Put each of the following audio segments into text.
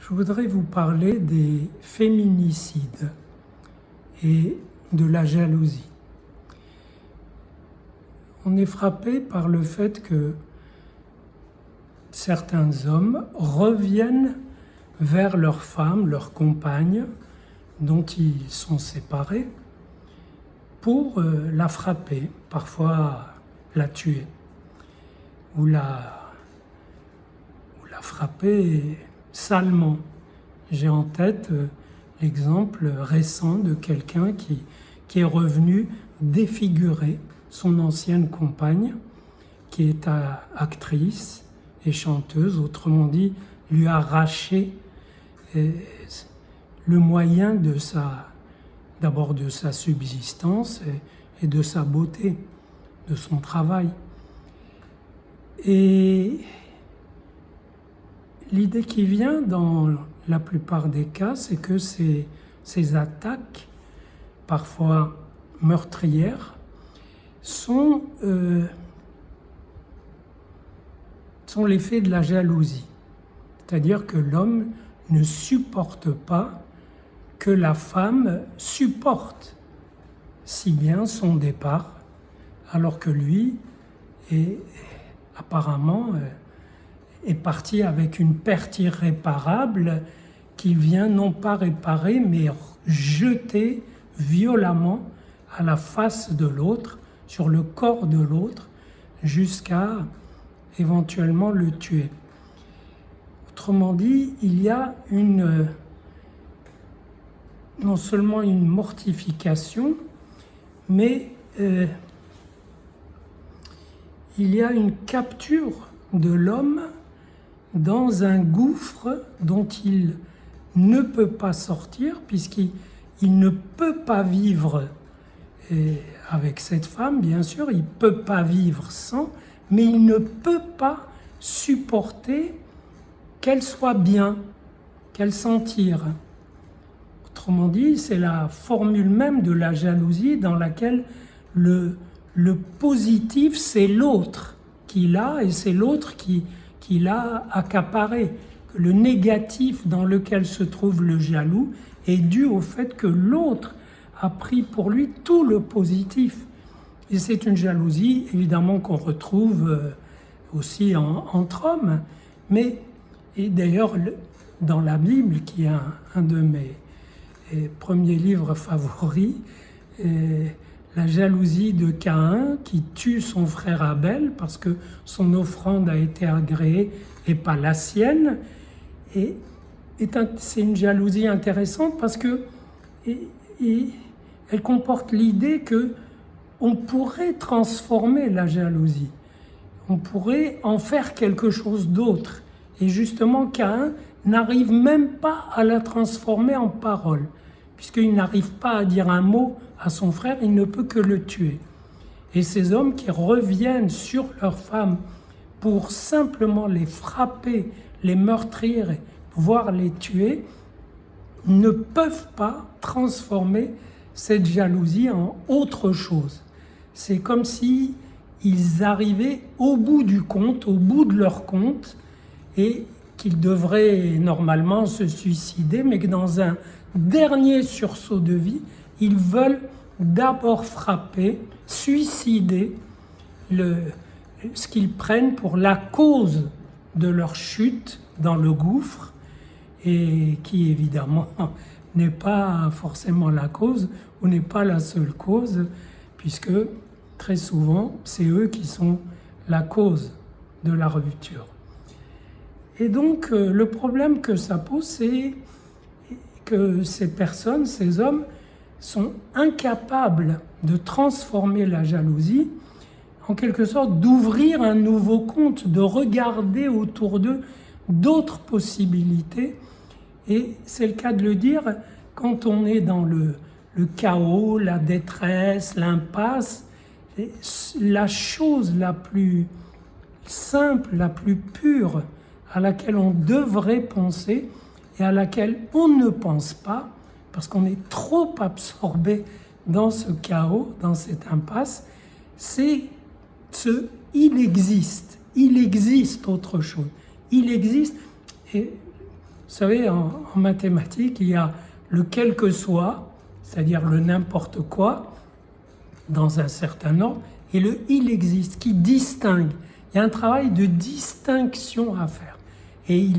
Je voudrais vous parler des féminicides et de la jalousie. On est frappé par le fait que certains hommes reviennent vers leur femme, leur compagne, dont ils sont séparés, pour la frapper, parfois la tuer, ou la frapper salement. J'ai en tête l'exemple récent de quelqu'un qui est revenu défigurer son ancienne compagne, qui est actrice et chanteuse, autrement dit, lui arracher le moyen de d'abord de sa subsistance et de sa beauté, de son travail. Et l'idée qui vient dans la plupart des cas, c'est que ces attaques, parfois meurtrières, sont l'effet de la jalousie. C'est-à-dire que l'homme ne supporte pas que la femme supporte si bien son départ, alors que lui apparemment est parti avec une perte irréparable qu'il vient non pas réparer, mais jeter violemment à la face de l'autre, sur le corps de l'autre, jusqu'à éventuellement le tuer. Autrement dit, il y a non seulement une mortification, mais il y a une capture de l'homme dans un gouffre dont il ne peut pas sortir, puisqu'il ne peut pas vivre avec cette femme, bien sûr, il ne peut pas vivre sans, mais il ne peut pas supporter qu'elle soit bien, qu'elle s'en tire. Autrement dit, c'est la formule même de la jalousie dans laquelle le positif, c'est l'autre qui l'a et c'est l'autre qui l'a accaparé. Le négatif dans lequel se trouve le jaloux est dû au fait que l'autre a pris pour lui tout le positif. Et c'est une jalousie, évidemment, qu'on retrouve aussi entre hommes. Et d'ailleurs, dans la Bible, qui est un de mes premiers livres favoris, la jalousie de Caïn qui tue son frère Abel parce que son offrande a été agréée et pas la sienne. C'est une jalousie intéressante parce que elle comporte l'idée que on pourrait transformer la jalousie, on pourrait en faire quelque chose d'autre. Et justement, Caïn n'arrive même pas à la transformer en parole, puisqu'il n'arrive pas à dire un mot à son frère, il ne peut que le tuer. Et ces hommes qui reviennent sur leurs femmes pour simplement les frapper, les meurtrir, voire les tuer, ne peuvent pas transformer cette jalousie en autre chose. C'est comme si ils arrivaient au bout du compte, au bout de leur compte, et qu'ils devraient normalement se suicider, mais que dans un dernier sursaut de vie, ils veulent d'abord frapper, suicider ce qu'ils prennent pour la cause de leur chute dans le gouffre, et qui évidemment n'est pas forcément la cause, ou n'est pas la seule cause, puisque très souvent, c'est eux qui sont la cause de la rupture. Et donc, le problème que ça pose, c'est que ces personnes, ces hommes, sont incapables de transformer la jalousie, en quelque sorte d'ouvrir un nouveau compte, de regarder autour d'eux d'autres possibilités. Et c'est le cas de le dire quand on est dans le chaos, la détresse, l'impasse. La chose la plus simple, la plus pure, à laquelle on devrait penser et à laquelle on ne pense pas, parce qu'on est trop absorbé dans ce chaos, dans cette impasse, c'est il existe autre chose. Il existe, et savez, en mathématiques, il y a le quel que soit, c'est-à-dire le n'importe quoi, dans un certain ordre, et le il existe, qui distingue. Il y a un travail de distinction à faire, et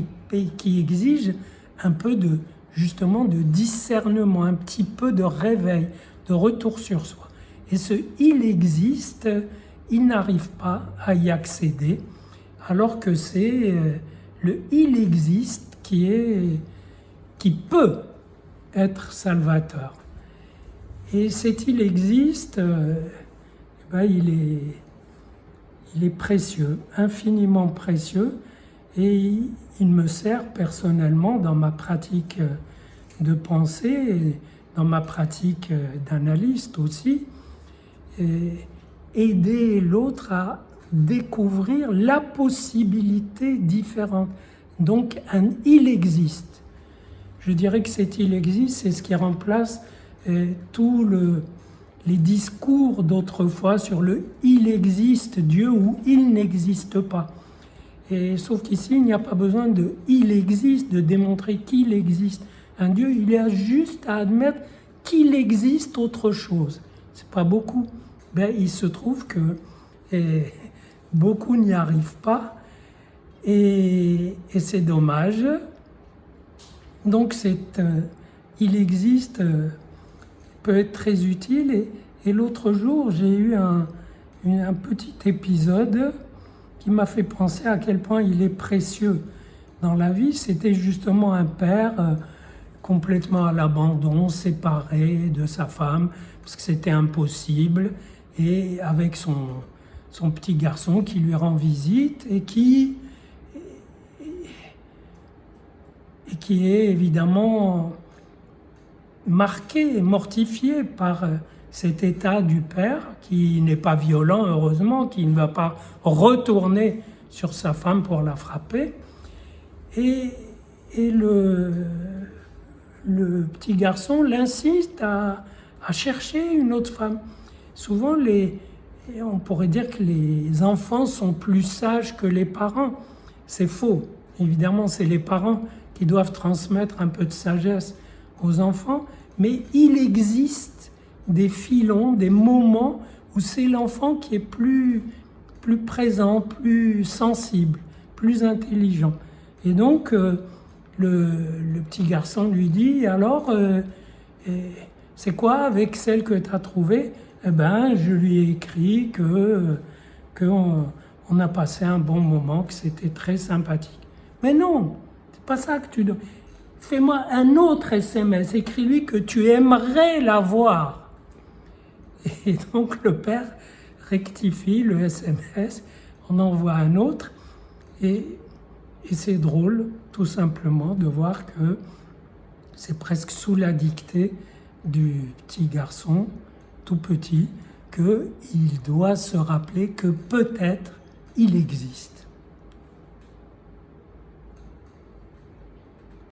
qui exige un peu de, justement, de discernement, un petit peu de réveil, de retour sur soi. Et ce il existe, il n'arrive pas à y accéder, alors que c'est le il existe qui peut être salvateur. Et cet il existe, il est précieux, infiniment précieux, et il me sert personnellement dans ma pratique de pensée, et dans ma pratique d'analyste aussi, et aider l'autre à découvrir la possibilité différente. Donc il existe. Je dirais que cet il existe, c'est ce qui remplace tous les discours d'autrefois sur le il existe Dieu ou il n'existe pas. Et sauf qu'ici, il n'y a pas besoin de il existe, de démontrer qu'il existe un Dieu. Il y a juste à admettre qu'il existe autre chose. C'est pas beaucoup. Ben, il se trouve que beaucoup n'y arrivent pas. Et c'est dommage. Donc il existe peut être très utile. Et l'autre jour, j'ai eu un petit épisode qui m'a fait penser à quel point il est précieux dans la vie. C'était justement un père complètement à l'abandon, séparé de sa femme, parce que c'était impossible, et avec son petit garçon qui lui rend visite et qui est évidemment marqué, mortifié par cet état du père, qui n'est pas violent, heureusement, qui ne va pas retourner sur sa femme pour la frapper. Et le petit garçon l'insiste à chercher une autre femme. Souvent, on pourrait dire que les enfants sont plus sages que les parents. C'est faux. Évidemment, c'est les parents qui doivent transmettre un peu de sagesse aux enfants, mais il existe des filons, des moments où c'est l'enfant qui est plus présent, plus sensible, plus intelligent. Et donc, le petit garçon lui dit, alors, c'est quoi avec celle que tu as trouvée? Eh ben, je lui ai écrit qu'on a passé un bon moment, que c'était très sympathique. Mais non, c'est pas ça que tu dois. Fais-moi un autre SMS, écris-lui que tu aimerais la voir. Et donc le père rectifie le SMS, on envoie un autre, et c'est drôle, tout simplement, de voir que c'est presque sous la dictée du petit garçon, tout petit, qu'il doit se rappeler que peut-être il existe.